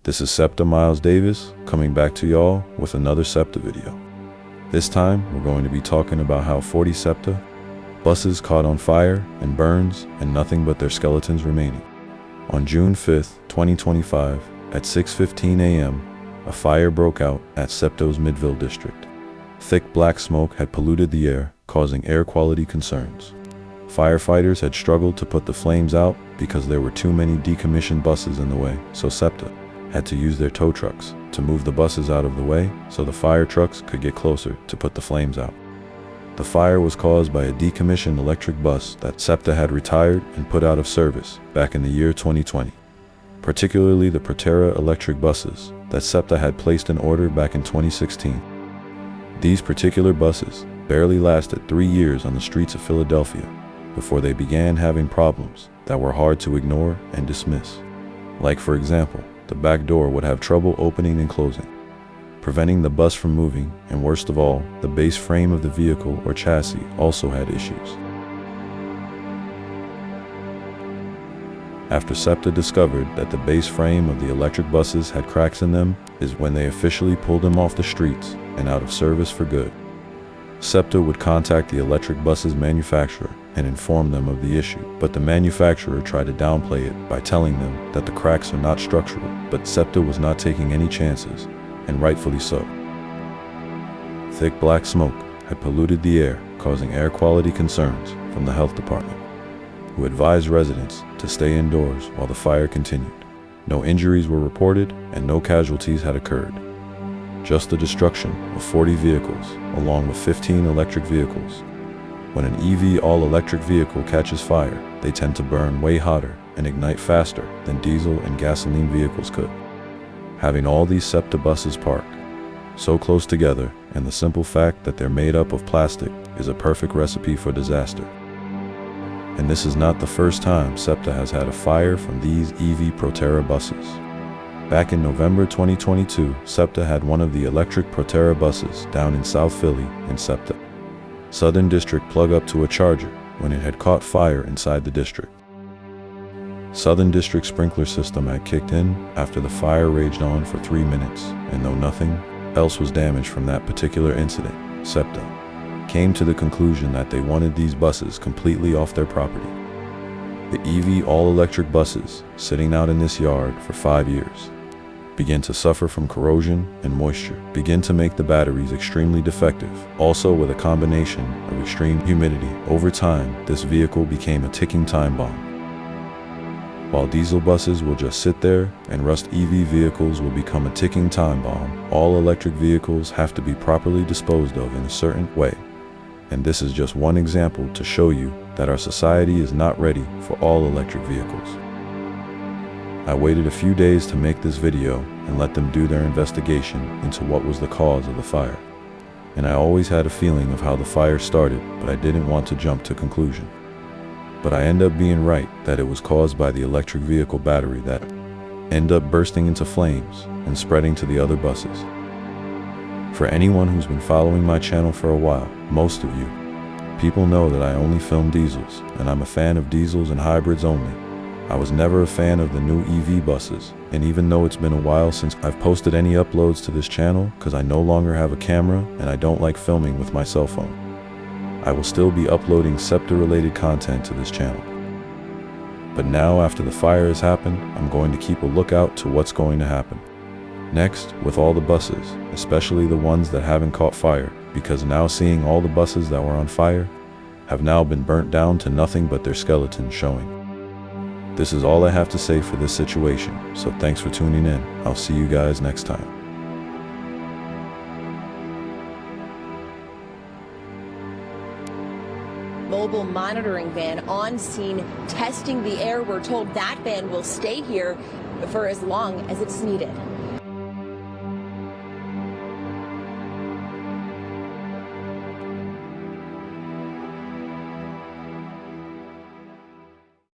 This is SEPTA Miles Davis coming back to y'all with another SEPTA video. This time we're going to be talking about how 40 SEPTA buses caught on fire and burns and nothing but their skeletons remaining. On June 5th, 2025, at 6:15 a.m., a fire broke out at SEPTA's Midvale district. Thick black smoke had polluted the air, causing air quality concerns. Firefighters had struggled to put the flames out because there were too many decommissioned buses in the way, so SEPTA had to use their tow trucks to move the buses out of the way so the fire trucks could get closer to put the flames out. The fire was caused by a decommissioned electric bus that SEPTA had retired and put out of service back in the year 2020, particularly the Proterra electric buses that SEPTA had placed in order back in 2016. These particular buses barely lasted 3 years on the streets of Philadelphia before they began having problems that were hard to ignore and dismiss. Like, for example, the back door would have trouble opening and closing, preventing the bus from moving, and worst of all, the base frame of the vehicle or chassis also had issues. After SEPTA discovered that the base frame of the electric buses had cracks in them is when they officially pulled them off the streets and out of service for good. SEPTA would contact the electric buses manufacturer and inform them of the issue, but the manufacturer tried to downplay it by telling them that the cracks are not structural, but SEPTA was not taking any chances, and rightfully so. Thick black smoke had polluted the air, causing air quality concerns from the health department, who advised residents to stay indoors while the fire continued. No injuries were reported and no casualties had occurred. Just the destruction of 40 vehicles, along with 15 electric vehicles. When an EV all-electric vehicle catches fire, they tend to burn way hotter and ignite faster than diesel and gasoline vehicles could. Having all these SEPTA buses parked so close together, and the simple fact that they're made up of plastic, is a perfect recipe for disaster. And this is not the first time SEPTA has had a fire from these EV Proterra buses. Back in November 2022, SEPTA had one of the electric Proterra buses down in South Philly in SEPTA Southern District plug up to a charger when it had caught fire inside the district. Southern District sprinkler system had kicked in after the fire raged on for 3 minutes, and though nothing else was damaged from that particular incident, SEPTA came to the conclusion that they wanted these buses completely off their property. The EV all-electric buses, sitting out in this yard for 5 years, begin to suffer from corrosion and moisture, begin to make the batteries extremely defective, also with a combination of extreme humidity. Over time, this vehicle became a ticking time bomb. While diesel buses will just sit there and rust, EV vehicles will become a ticking time bomb. All electric vehicles have to be properly disposed of in a certain way. And this is just one example to show you that our society is not ready for all electric vehicles. I waited a few days to make this video and let them do their investigation into what was the cause of the fire. And I always had a feeling of how the fire started, but I didn't want to jump to conclusion. But I end up being right that it was caused by the electric vehicle battery that end up bursting into flames and spreading to the other buses. For anyone who's been following my channel for a while, most of you people know that I only film diesels, and I'm a fan of diesels and hybrids only. I was never a fan of the new EV buses, and even though it's been a while since I've posted any uploads to this channel because I no longer have a camera and I don't like filming with my cell phone, I will still be uploading SEPTA-related content to this channel. But now, after the fire has happened, I'm going to keep a lookout to what's going to happen next with all the buses, especially the ones that haven't caught fire, because now seeing all the buses that were on fire have now been burnt down to nothing but their skeletons showing. This is all I have to say for this situation, so thanks for tuning in. I'll see you guys next time. Mobile monitoring van on scene testing the air. We're told that van will stay here for as long as it's needed.